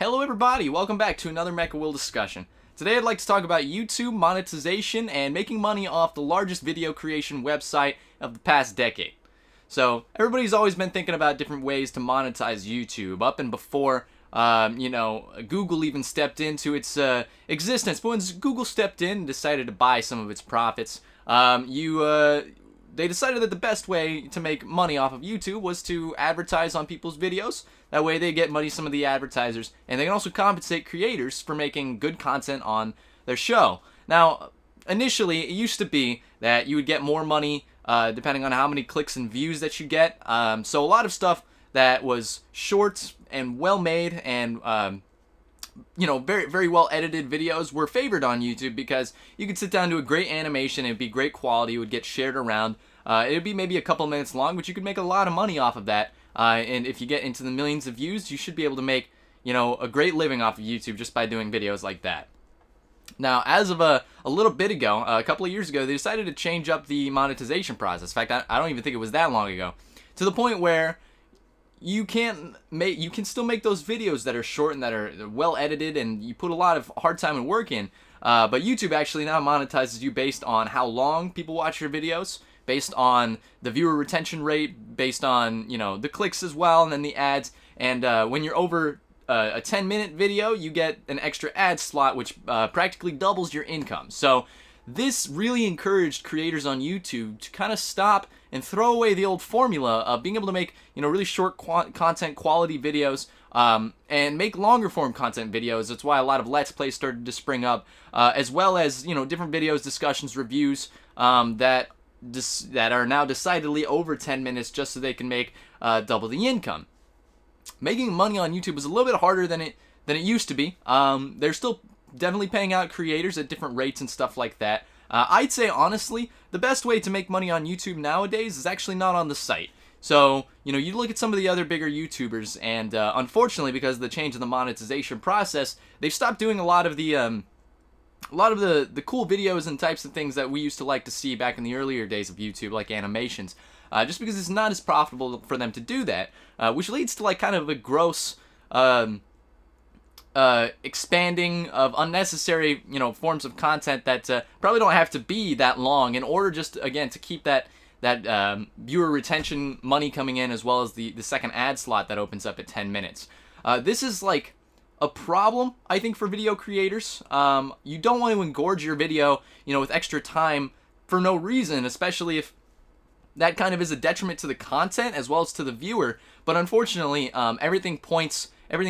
Hello everybody, welcome back to another MechaWill discussion. Today I'd like to talk about YouTube monetization and making money off the largest video creation website of the past decade. So everybody's always been thinking about different ways to monetize YouTube, up and before Google even stepped into its existence. But when Google stepped in and decided to buy some of its profits, they decided that the best way to make money off of YouTube was to advertise on people's videos. That way they get money, some of the advertisers, and they can also compensate creators for making good content on their show. Now, initially, it used to be that you would get more money depending on how many clicks and views that you get. So a lot of stuff that was short and well made and very, very well edited videos were favored on YouTube because you could sit down to a great animation, it'd be great quality, it would get shared around. It'd be maybe a couple minutes long, but you could make a lot of money off of that. And if you get into the millions of views, you should be able to make, a great living off of YouTube just by doing videos like that. Now, as of a little bit ago, a couple of years ago, they decided to change up the monetization process. In fact, I don't even think it was that long ago, to the point where you can still make those videos that are short and that are well edited, and you put a lot of hard time and work in. But YouTube actually now monetizes you based on how long people watch your videos, based on the viewer retention rate, based on the clicks as well, and then the ads. And when you're over a 10-minute video, you get an extra ad slot, which practically doubles your income. So this really encouraged creators on YouTube to kind of stop and throw away the old formula of being able to make really short content quality videos and make longer form content videos. That's why a lot of Let's Plays started to spring up, as well as different videos, discussions, reviews that are now decidedly over 10 minutes just so they can make double the income. Making money on YouTube is a little bit harder than it used to be. They're still definitely paying out creators at different rates and stuff like that. I'd say, honestly, the best way to make money on YouTube nowadays is actually not on the site. So, you look at some of the other bigger YouTubers, and unfortunately, because of the change in the monetization process, they've stopped doing a lot of the cool videos and types of things that we used to like to see back in the earlier days of YouTube, like animations, just because it's not as profitable for them to do that, which leads to kind of a gross expanding of unnecessary forms of content that probably don't have to be that long in order just again to keep that viewer retention money coming in, as well as the second ad slot that opens up at 10 minutes. This is a problem, I think, for video creators. You don't want to engorge your video with extra time for no reason, especially if that kind of is a detriment to the content as well as to the viewer. But unfortunately, everything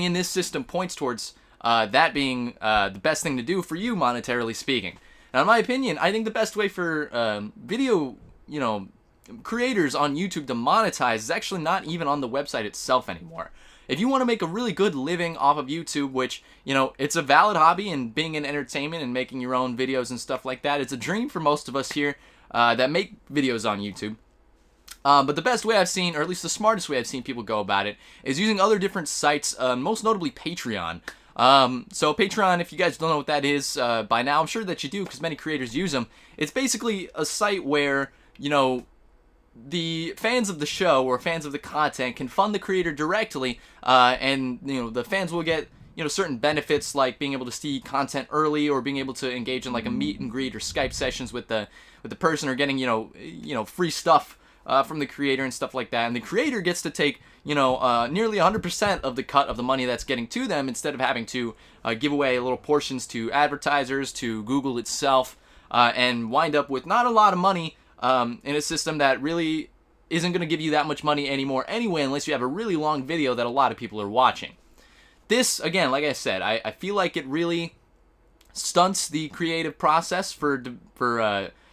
in this system points towards that being the best thing to do for you, monetarily speaking. Now, in my opinion, I think the best way for video, creators on YouTube to monetize is actually not even on the website itself anymore. If you want to make a really good living off of YouTube, which, it's a valid hobby, and being in entertainment and making your own videos and stuff like that, it's a dream for most of us here that make videos on YouTube. But the best way I've seen, or at least the smartest way I've seen people go about it, is using other different sites, most notably Patreon. So Patreon, if you guys don't know what that is by now, I'm sure that you do because many creators use them. It's basically a site where, the fans of the show or fans of the content can fund the creator directly, and the fans will get certain benefits, like being able to see content early, or being able to engage in a meet and greet or Skype sessions with the person, or getting free stuff from the creator and stuff like that. And the creator gets to take nearly 100% of the cut of the money that's getting to them, instead of having to give away little portions to advertisers, to Google itself, and wind up with not a lot of money in a system that really isn't going to give you that much money anymore anyway, unless you have a really long video that a lot of people are watching. This, again, like I said, I feel like it really stunts the creative process for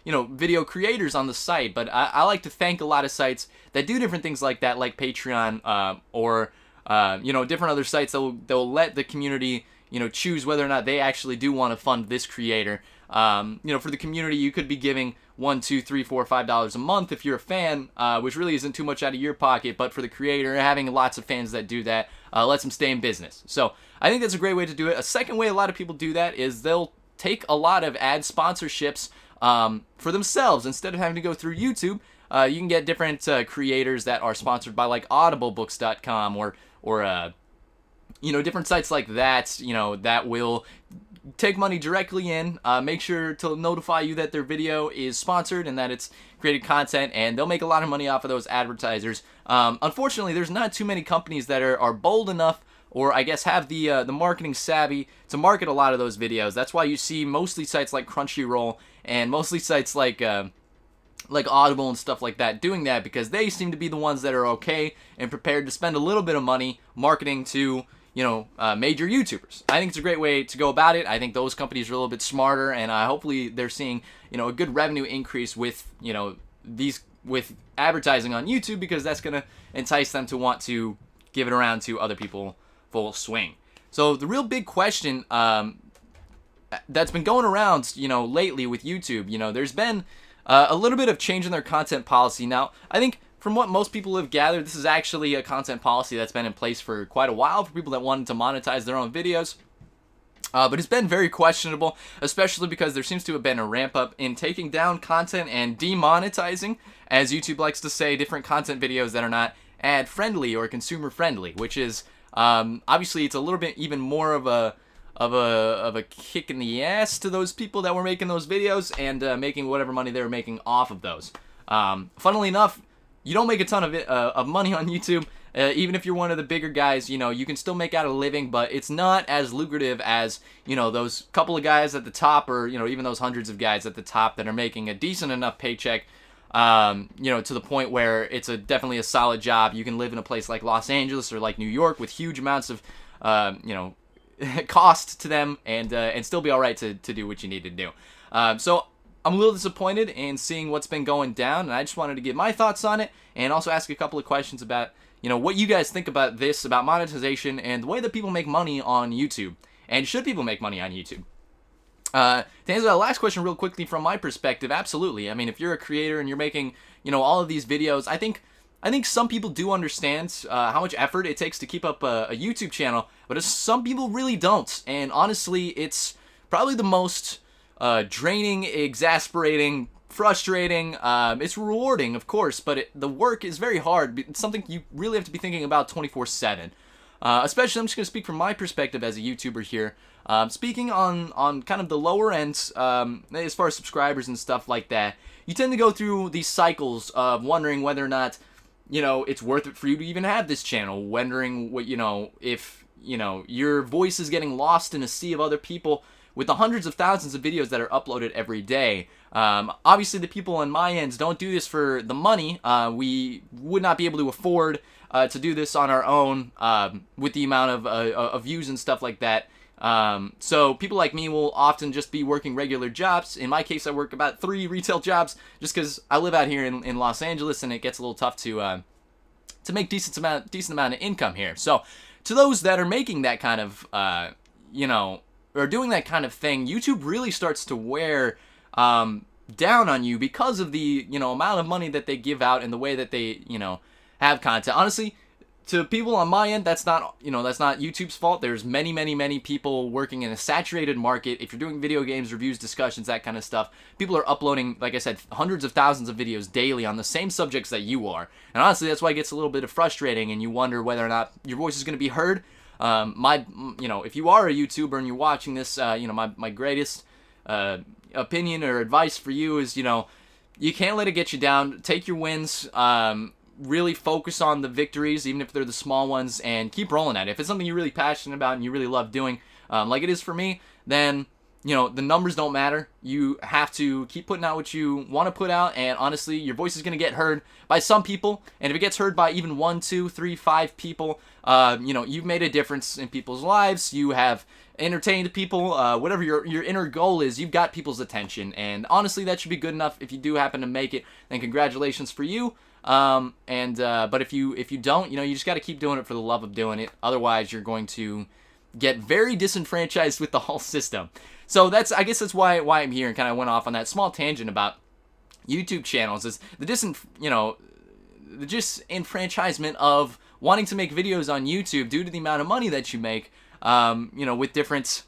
video creators on the site. But I like to thank a lot of sites that do different things like that, like Patreon, or different other sites that will let the community choose whether or not they actually do want to fund this creator. For the community, you could be giving $1, $2, $3, $4, $5 a month if you're a fan, which really isn't too much out of your pocket. But for the creator, having lots of fans that do that lets them stay in business. So I think that's a great way to do it. A second way a lot of people do that is they'll take a lot of ad sponsorships for themselves instead of having to go through YouTube. You can get different creators that are sponsored by, like, audiblebooks.com or different sites like that, that will take money directly in, make sure to notify you that their video is sponsored and that it's created content, and they'll make a lot of money off of those advertisers. Unfortunately, there's not too many companies that are bold enough, or I guess have the marketing savvy to market a lot of those videos. That's why you see mostly sites like Crunchyroll and mostly sites like Audible and stuff like that doing that, because they seem to be the ones that are okay and prepared to spend a little bit of money marketing to major YouTubers. I think it's a great way to go about it. I think those companies are a little bit smarter, and hopefully they're seeing a good revenue increase with with advertising on YouTube, because that's gonna entice them to want to give it around to other people full swing. So the real big question that's been going around lately with YouTube, there's been a little bit of change in their content policy. Now, I think from what most people have gathered, this is actually a content policy that's been in place for quite a while for people that wanted to monetize their own videos. But it's been very questionable, especially because there seems to have been a ramp up in taking down content and demonetizing, as YouTube likes to say, different content videos that are not ad friendly or consumer friendly, which is obviously it's a little bit even more of a kick in the ass to those people that were making those videos and making whatever money they were making off of those. Funnily enough, you don't make a ton of money on YouTube. Even if you're one of the bigger guys, you can still make out a living, but it's not as lucrative as, those couple of guys at the top, or, even those hundreds of guys at the top that are making a decent enough paycheck, to the point where it's definitely a solid job. You can live in a place like Los Angeles or like New York with huge amounts of, cost to them, and still be all right to do what you need to do. So I'm a little disappointed in seeing what's been going down, and I just wanted to give my thoughts on it, and also ask a couple of questions about, what you guys think about this, about monetization, and the way that people make money on YouTube. And should people make money on YouTube? To answer that last question real quickly from my perspective, absolutely. I mean, if you're a creator and you're making, all of these videos, I think some people do understand how much effort it takes to keep up a YouTube channel, but some people really don't. And honestly, it's probably the most draining, exasperating, frustrating. It's rewarding, of course, but the work is very hard. It's something you really have to be thinking about 24/7. Especially, I'm just going to speak from my perspective as a YouTuber here. Speaking on kind of the lower ends, as far as subscribers and stuff like that, you tend to go through these cycles of wondering whether or not, it's worth it for you to even have this channel, wondering what, if, your voice is getting lost in a sea of other people with the hundreds of thousands of videos that are uploaded every day. Obviously, the people on my ends don't do this for the money. We would not be able to afford to do this on our own with the amount of views and stuff like that. So people like me will often just be working regular jobs. In my case, I work about 3 retail jobs just because I live out here in Los Angeles, and it gets a little tough to make decent amount of income here. So to those that are making that kind of or doing that kind of thing, YouTube really starts to wear down on you because of the amount of money that they give out and the way that they have content. Honestly, to people on my end, that's not YouTube's fault. There's many people working in a saturated market. If you're doing video games, reviews, discussions, that kind of stuff, people are uploading, like I said, hundreds of thousands of videos daily on the same subjects that you are. And honestly, that's why it gets a little bit frustrating, and you wonder whether or not your voice is going to be heard. If you are a YouTuber and you're watching this, my greatest opinion or advice for you is, you can't let it get you down. Take your wins. Really focus on the victories, even if they're the small ones, and keep rolling at it. If it's something you're really passionate about and you really love doing, like it is for me, then the numbers don't matter. You have to keep putting out what you want to put out, and honestly, your voice is going to get heard by some people, and if it gets heard by even 1, 2, 3, 5 people, you've made a difference in people's lives. You have entertained people. Whatever your inner goal is, you've got people's attention, and honestly, that should be good enough. If you do happen to make it, then congratulations for you. But if you don't, you just got to keep doing it for the love of doing it. Otherwise, you're going to get very disenfranchised with the whole system. So I guess that's why I'm here, and kind of went off on that small tangent about YouTube channels, is the disenfranchisement of wanting to make videos on YouTube due to the amount of money that you make, with different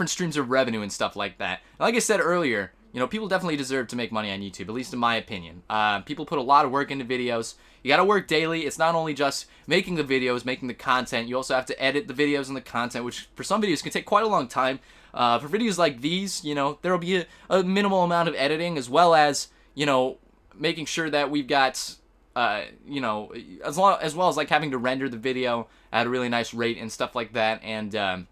streams of revenue and stuff like that. Like I said earlier, people definitely deserve to make money on YouTube, at least in my opinion. People put a lot of work into videos. You got to work daily. It's not only just making the videos, making the content. You also have to edit the videos and the content, which for some videos can take quite a long time. For videos like these, there will be a minimal amount of editing, as well as, making sure that we've got, as well as like having to render the video at a really nice rate and stuff like that, and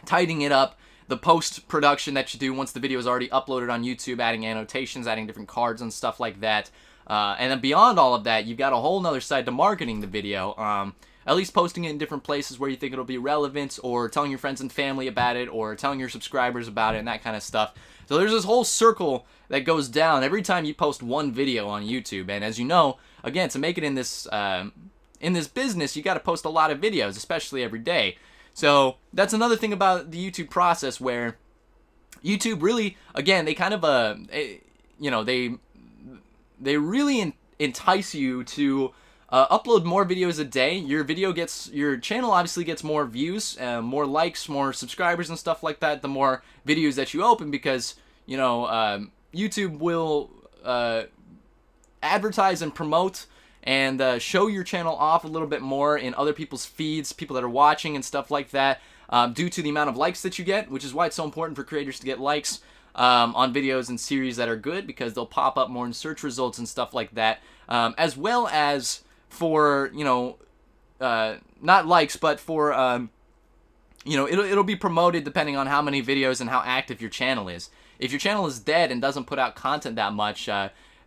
tidying it up. The post-production that you do once the video is already uploaded on YouTube, adding annotations, adding different cards and stuff like that. And then beyond all of that, you've got a whole nother side to marketing the video. At least posting it in different places where you think it'll be relevant, or telling your friends and family about it, or telling your subscribers about it, and that kind of stuff. So there's this whole circle that goes down every time you post one video on YouTube. And as you know, again, to make it in this business, you got to post a lot of videos, especially every day. So that's another thing about the YouTube process, where YouTube really, again, they kind of, they really entice you to upload more videos a day. Your channel obviously gets more views, more likes, more subscribers and stuff like that, the more videos that you open, because, YouTube will advertise and promote and show your channel off a little bit more in other people's feeds, people that are watching and stuff like that, due to the amount of likes that you get, which is why it's so important for creators to get likes on videos and series that are good, because they'll pop up more in search results and stuff like that, as well as for, not likes, but for, it'll be promoted depending on how many videos and how active your channel is. If your channel is dead and doesn't put out content that much,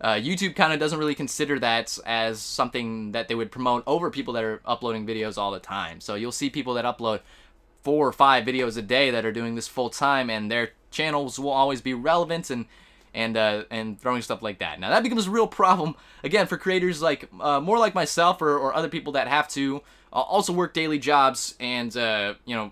YouTube kind of doesn't really consider that as something that they would promote over people that are uploading videos all the time. So you'll see people that upload 4 or 5 videos a day that are doing this full time, and their channels will always be relevant and throwing stuff like that. Now that becomes a real problem again for creators like more like myself, or other people that have to also work daily jobs and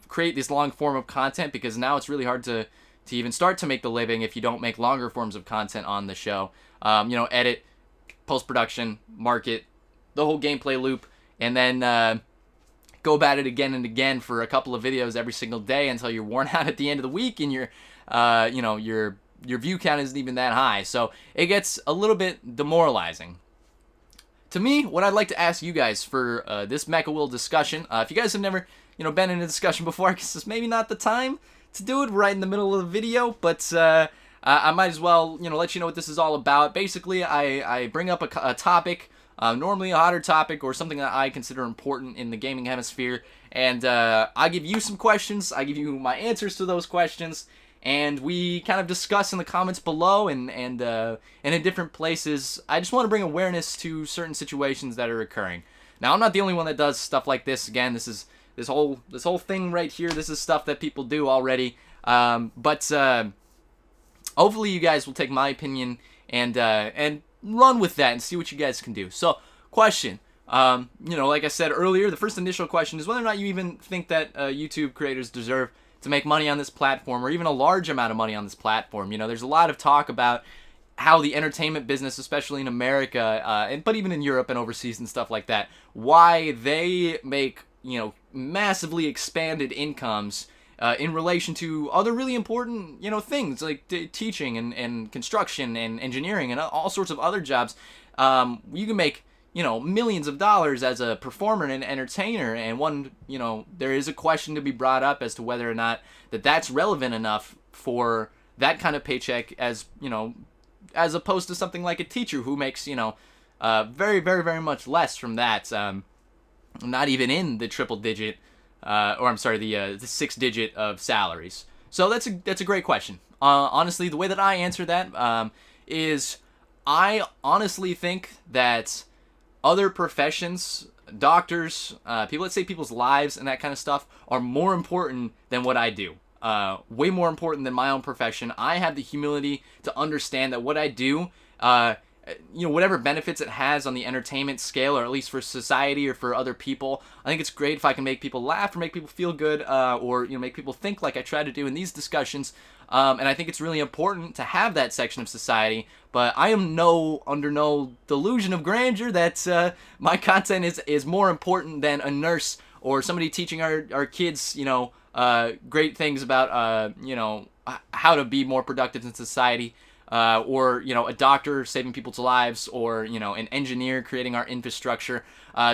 create this long form of content, because now it's really hard to even start to make the living if you don't make longer forms of content on the show. Edit, post-production, market, the whole gameplay loop, and then go about it again and again for a couple of videos every single day until you're worn out at the end of the week, and your view count isn't even that high. So it gets a little bit demoralizing. To me, what I'd like to ask you guys for this MechaWill discussion, if you guys have never been in a discussion before, I guess it's maybe not the time to do it right in the middle of the video, but I might as well, let you know what this is all about. Basically, I bring up a topic, normally a hotter topic or something that I consider important in the gaming hemisphere, and I give you some questions, I give you my answers to those questions, and we kind of discuss in the comments below and in different places. I just want to bring awareness to certain situations that are occurring. Now, I'm not the only one that does stuff like this. Again, this whole thing right here, this is stuff that people do already, but hopefully you guys will take my opinion and run with that and see what you guys can do. So, question. Like I said earlier, the first initial question is whether or not you even think that YouTube creators deserve to make money on this platform, or even a large amount of money on this platform. There's a lot of talk about how the entertainment business, especially in America, but even in Europe and overseas and stuff like that, why they make, massively expanded incomes in relation to other really important, things like teaching and construction and engineering and all sorts of other jobs. You can make, millions of dollars as a performer and an entertainer, and there is a question to be brought up as to whether or not that's relevant enough for that kind of paycheck, as as opposed to something like a teacher who makes, very, very, very much less from that, not even in the triple digit, the 6 digit of salaries. So that's a great question. Honestly, the way that I answer that is I honestly think that other professions, doctors, let's say people's lives and that kind of stuff, are more important than what I do. Way more important than my own profession. I have the humility to understand that what I do, whatever benefits it has on the entertainment scale, or at least for society or for other people, I think it's great if I can make people laugh or make people feel good, or make people think like I try to do in these discussions. And I think it's really important to have that section of society, but I am under no delusion of grandeur that my content is more important than a nurse or somebody teaching our kids, great things about, how to be more productive in society. or, you know, a doctor saving people's lives, or, you know, an engineer creating our infrastructure.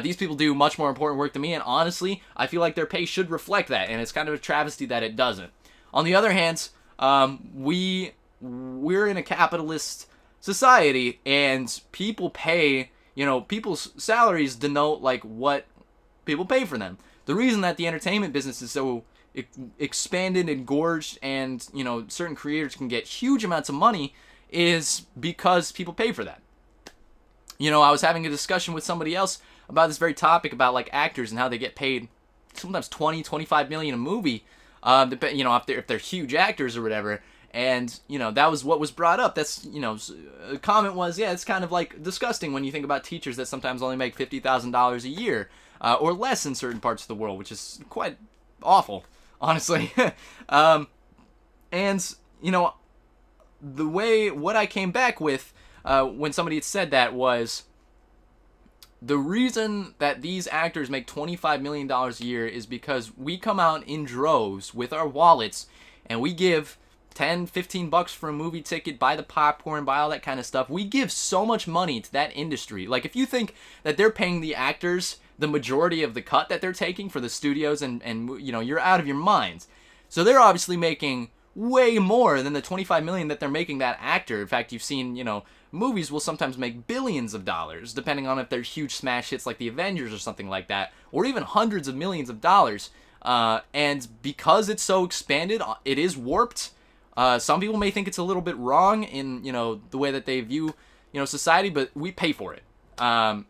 These people do much more important work than me, and honestly, I feel like their pay should reflect that, and it's kind of a travesty that it doesn't. On the other hand, we're in a capitalist society, and people pay, you know, people's salaries denote, like, what people pay for them. The reason that the entertainment business is so expanded and gorged, and, you know, certain creators can get huge amounts of money, is because people pay for that. You know, I was having a discussion with somebody else about this very topic, about, like, actors and how they get paid sometimes 20, 25 million a movie, you know, if they're huge actors or whatever. And, you know, that was what was brought up. That's, you know, a comment was, yeah, it's kind of, like, disgusting when you think about teachers that sometimes only make $50,000 a year, or less in certain parts of the world, which is quite awful, honestly. And, you know, what I came back with when somebody had said that was, the reason that these actors make $25 million a year is because we come out in droves with our wallets, and we give 10, 15 bucks for a movie ticket, buy the popcorn, buy all that kind of stuff. We give so much money to that industry. Like, if you think that they're paying the actors the majority of the cut that they're taking for the studios, and you know, you're out of your minds. So they're obviously making way more than the 25 million that they're making that actor. In fact, you've seen, you know, movies will sometimes make billions of dollars, depending on if they're huge smash hits like the Avengers or something like that, or even hundreds of millions of dollars. And because it's so expanded, it is warped. Some people may think it's a little bit wrong in, you know, the way that they view, you know, society, but we pay for it.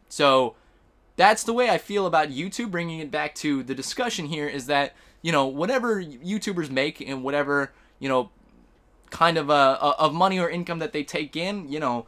So that's the way I feel about YouTube. Bringing it back to the discussion here is that, you know, whatever YouTubers make and whatever, you know, kind of money or income that they take in, you know,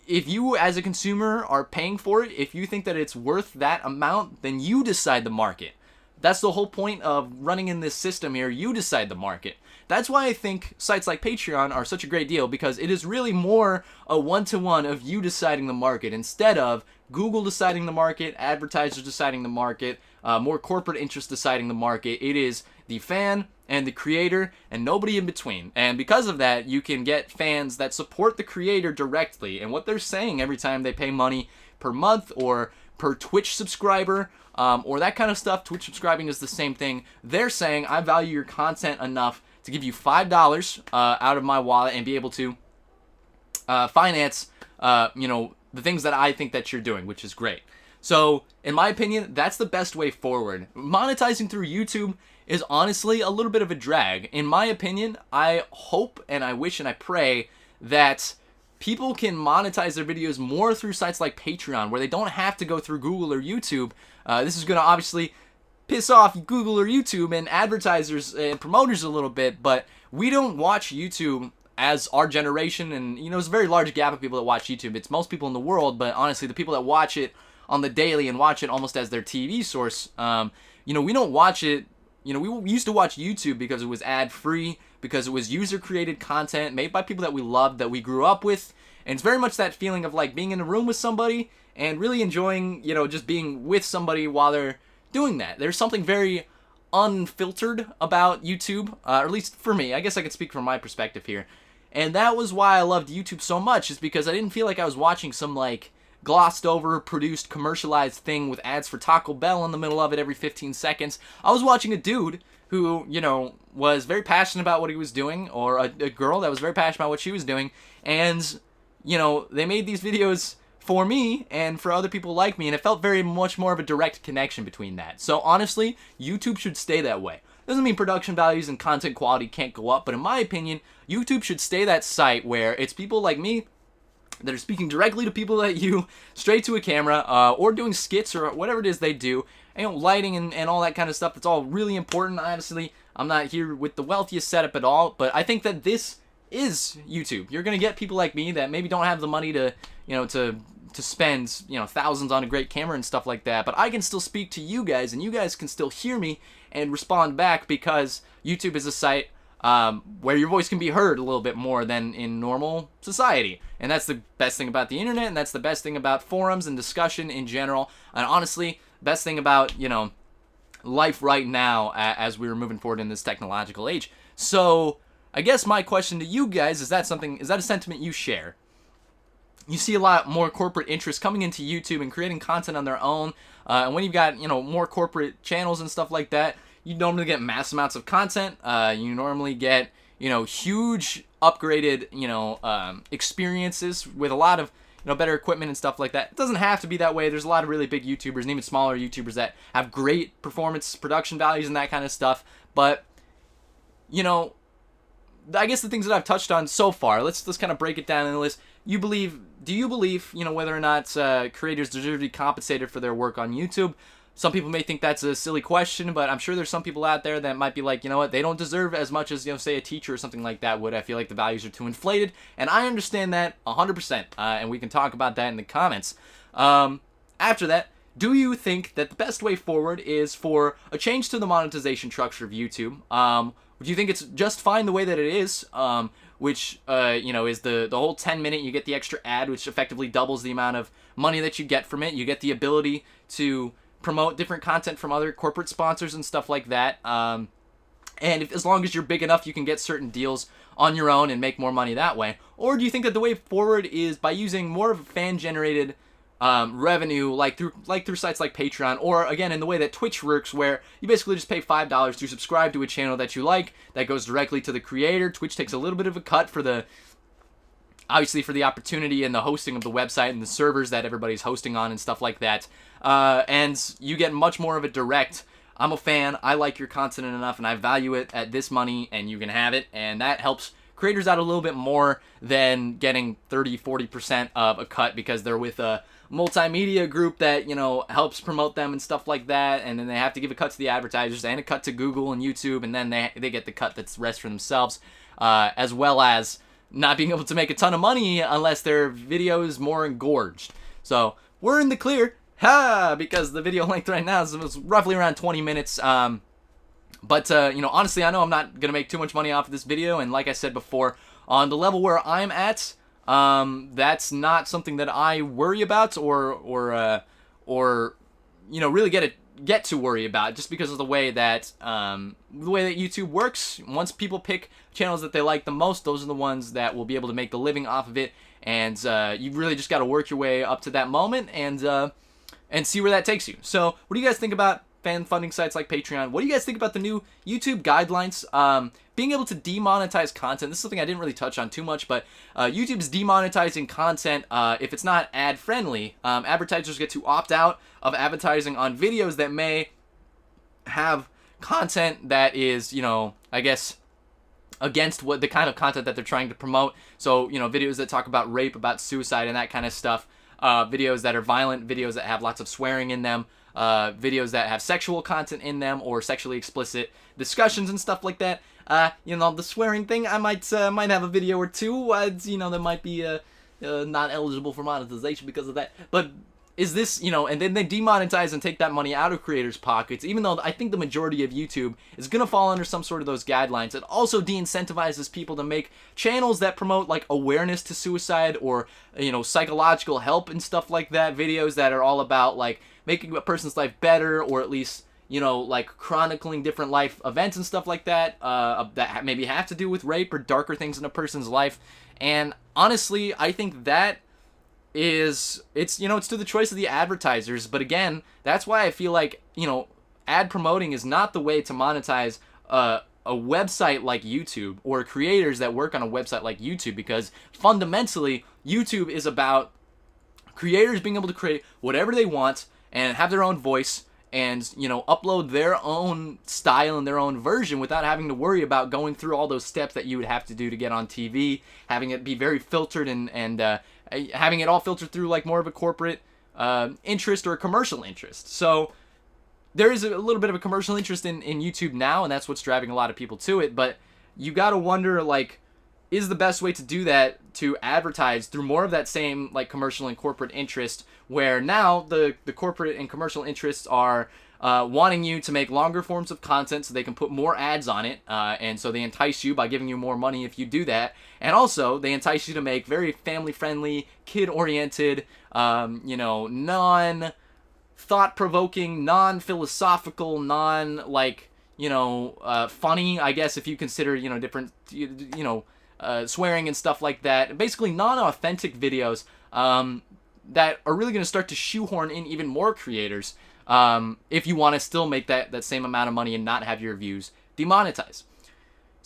if you as a consumer are paying for it, if you think that it's worth that amount, then you decide the market. That's the whole point of running in this system here. You decide the market. That's why I think sites like Patreon are such a great deal, because it is really more a one-to-one of you deciding the market, instead of Google deciding the market, advertisers deciding the market, more corporate interests deciding the market. It is the fan and the creator and nobody in between. And because of that, you can get fans that support the creator directly, and what they're saying every time they pay money per month or per Twitch subscriber, or that kind of stuff. Twitch subscribing is the same thing. They're saying, I value your content enough to give you $5 out of my wallet and be able to finance, you know, the things that I think that you're doing, which is great. So, in my opinion, that's the best way forward. Monetizing through YouTube is honestly a little bit of a drag. In my opinion, I hope and I wish and I pray that people can monetize their videos more through sites like Patreon, where they don't have to go through Google or YouTube. This is going to obviously piss off Google or YouTube and advertisers and promoters a little bit, but we don't watch YouTube as our generation, and, you know, there's a very large gap of people that watch YouTube. It's most people in the world, but honestly, the people that watch it on the daily and watch it almost as their TV source, you know, we don't watch it. You know, we used to watch YouTube because it was ad-free, because it was user-created content made by people that we loved, that we grew up with, and it's very much that feeling of, like, being in a room with somebody and really enjoying, you know, just being with somebody while they're doing that. There's something very unfiltered about YouTube, or at least for me. I guess I could speak from my perspective here. And that was why I loved YouTube so much, is because I didn't feel like I was watching some, like, glossed over, produced, commercialized thing with ads for Taco Bell in the middle of it every 15 seconds. I was watching a dude who, you know, was very passionate about what he was doing, or a girl that was very passionate about what she was doing, and, you know, they made these videos for me and for other people like me, and it felt very much more of a direct connection between that. So honestly, YouTube should stay that way. Doesn't mean production values and content quality can't go up, but in my opinion, YouTube should stay that site where it's people like me that are speaking directly to people like you, straight to a camera, or doing skits or whatever it is they do. You know, lighting and all that kind of stuff, that's all really important. Honestly, I'm not here with the wealthiest setup at all, but I think that this is YouTube. You're going to get people like me that maybe don't have the money to, you know, to spend, you know, thousands on a great camera and stuff like that, but I can still speak to you guys, and you guys can still hear me and respond back, because YouTube is a site where your voice can be heard a little bit more than in normal society. And that's the best thing about the internet, and that's the best thing about forums and discussion in general, and honestly, best thing about, you know, life right now as we're moving forward in this technological age. So I guess my question to you guys is that a sentiment you share? You see a lot more corporate interest coming into YouTube and creating content on their own. And when you've got, more corporate channels and stuff like that, you normally get mass amounts of content. You normally get, huge upgraded, experiences with a lot of, better equipment and stuff like that. It doesn't have to be that way. There's a lot of really big YouTubers and even smaller YouTubers that have great performance production values and that kind of stuff. But, I guess the things that I've touched on so far, let's kind of break it down in the list. Do you believe, whether or not creators deserve to be compensated for their work on YouTube? Some people may think that's a silly question, but I'm sure there's some people out there that might be like, they don't deserve as much as, say a teacher or something like that would. I feel like the values are too inflated, and I understand that 100%, and we can talk about that in the comments. After that, do you think that the best way forward is for a change to the monetization structure of YouTube? Do you think it's just fine the way that it is, which, is the whole 10-minute, you get the extra ad, which effectively doubles the amount of money that you get from it. You get the ability to promote different content from other corporate sponsors and stuff like that. And as long as you're big enough, you can get certain deals on your own and make more money that way. Or do you think that the way forward is by using more of a fan-generated revenue, like through sites like Patreon, or again in the way that Twitch works, where you basically just pay $5 to subscribe to a channel that you like, that goes directly to the creator. Twitch takes a little bit of a cut for the opportunity and the hosting of the website and the servers that everybody's hosting on and stuff like that, and you get much more of a direct, I'm a fan, I like your content enough and I value it at this money and you can have it, and that helps creators out a little bit more than getting 30-40% of a cut because they're with a multimedia group that helps promote them and stuff like that, and then they have to give a cut to the advertisers and a cut to Google and YouTube, and then they get the cut that's rest for themselves, as well as not being able to make a ton of money unless their video is more engorged. So we're in the clear, because the video length right now is roughly around 20 minutes. But honestly, I know I'm not gonna make too much money off of this video, and like I said before, on the level where I'm at, that's not something that I worry about or really get to worry about, just because of the way that YouTube works. Once people pick channels that they like the most, those are the ones that will be able to make a living off of it, and you really just got to work your way up to that moment and see where that takes you. So what do you guys think about fan funding sites like Patreon? What do you guys think about the new YouTube guidelines? Being able to demonetize content. This is something I didn't really touch on too much, but YouTube's demonetizing content if it's not ad-friendly. Advertisers get to opt out of advertising on videos that may have content that is, I guess, against what the kind of content that they're trying to promote. So, videos that talk about rape, about suicide, and that kind of stuff. Videos that are violent, videos that have lots of swearing in them, videos that have sexual content in them, or sexually explicit discussions and stuff like that. The swearing thing, I might have a video or two, that might be not eligible for monetization because of that. But is this, and then they demonetize and take that money out of creators' pockets, even though I think the majority of YouTube is going to fall under some sort of those guidelines. It also de-incentivizes people to make channels that promote, like, awareness to suicide or, psychological help and stuff like that, videos that are all about, like, making a person's life better, or at least, like, chronicling different life events and stuff like that, that maybe have to do with rape or darker things in a person's life. And honestly, I think that it's to the choice of the advertisers. But again, that's why I feel like, ad promoting is not the way to monetize a website like YouTube, or creators that work on a website like YouTube, because fundamentally YouTube is about creators being able to create whatever they want and have their own voice and, upload their own style and their own version without having to worry about going through all those steps that you would have to do to get on TV, having it be very filtered and having it all filtered through, like, more of a corporate interest or a commercial interest. So there is a little bit of a commercial interest in YouTube now, and that's what's driving a lot of people to it. But you got to wonder, like, is the best way to do that to advertise through more of that same, like, commercial and corporate interest, where now the corporate and commercial interests are wanting you to make longer forms of content so they can put more ads on it, and so they entice you by giving you more money if you do that, and also they entice you to make very family-friendly, kid-oriented, non-thought-provoking, non-philosophical, like, funny, I guess, if you consider, different, swearing and stuff like that. Basically non-authentic videos that are really going to start to shoehorn in even more creators if you want to still make that same amount of money and not have your views demonetized.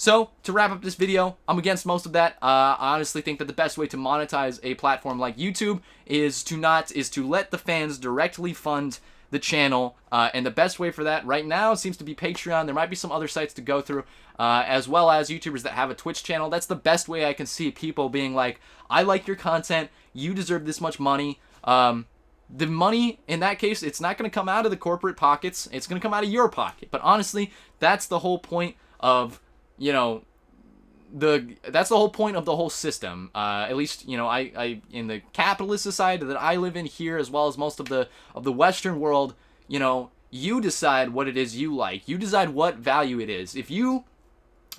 So, to wrap up this video, I'm against most of that. I honestly think that the best way to monetize a platform like YouTube is to let the fans directly fund the channel, and the best way for that right now seems to be Patreon. There might be some other sites to go through, as well as YouTubers that have a Twitch channel. That's the best way I can see people being like, I like your content, you deserve this much money. The money, in that case, it's not going to come out of the corporate pockets, it's going to come out of your pocket. But honestly, that's the whole point of, that's the whole point of the whole system. At least, I in the capitalist society that I live in here, as well as most of the Western world, you decide what it is you like. You decide what value it is. If you,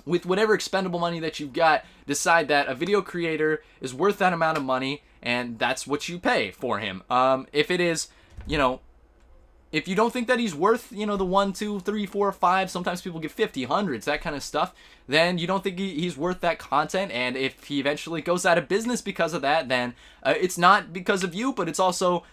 with whatever expendable money that you've got, decide that a video creator is worth that amount of money, and that's what you pay for him. If it is, if you don't think that he's worth, the 1, 2, 3, 4, 5, sometimes people give 50, hundreds, that kind of stuff, then you don't think he's worth that content. And if he eventually goes out of business because of that, then it's not because of you, but it's also,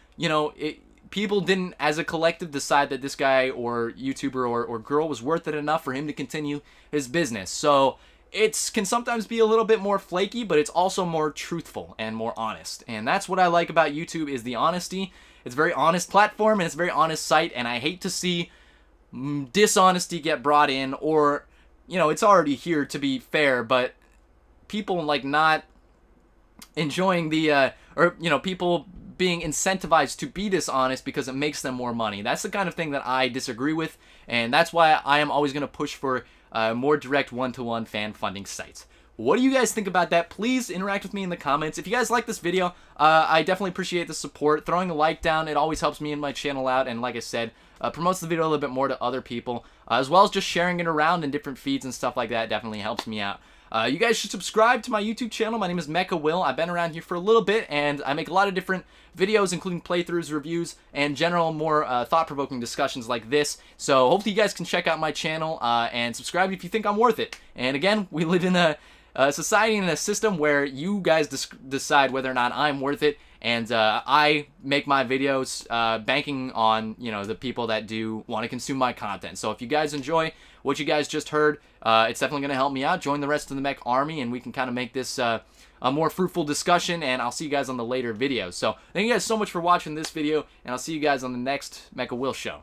people didn't, as a collective, decide that this guy or YouTuber or girl was worth it enough for him to continue his business. So it can sometimes be a little bit more flaky, but it's also more truthful and more honest. And that's what I like about YouTube, is the honesty. It's a very honest platform, and it's a very honest site, and I hate to see dishonesty get brought in, or, it's already here, to be fair, but people, not enjoying the, people being incentivized to be dishonest because it makes them more money. That's the kind of thing that I disagree with, and that's why I am always going to push for more direct one-to-one fan funding sites. What do you guys think about that? Please interact with me in the comments. If you guys like this video, I definitely appreciate the support. Throwing a like down, it always helps me and my channel out, and like I said, promotes the video a little bit more to other people, as well as just sharing it around in different feeds and stuff like that definitely helps me out. You guys should subscribe to my YouTube channel. My name is MechaWill. I've been around here for a little bit, and I make a lot of different videos, including playthroughs, reviews, and general more thought-provoking discussions like this. So hopefully you guys can check out my channel and subscribe if you think I'm worth it. And again, we live in a society and a system where you guys decide whether or not I'm worth it, and I make my videos banking on, the people that do want to consume my content. So if you guys enjoy what you guys just heard, it's definitely going to help me out. Join the rest of the Mech Army, and we can kind of make this a more fruitful discussion, and I'll see you guys on the later videos. So thank you guys so much for watching this video, and I'll see you guys on the next MechaWill show.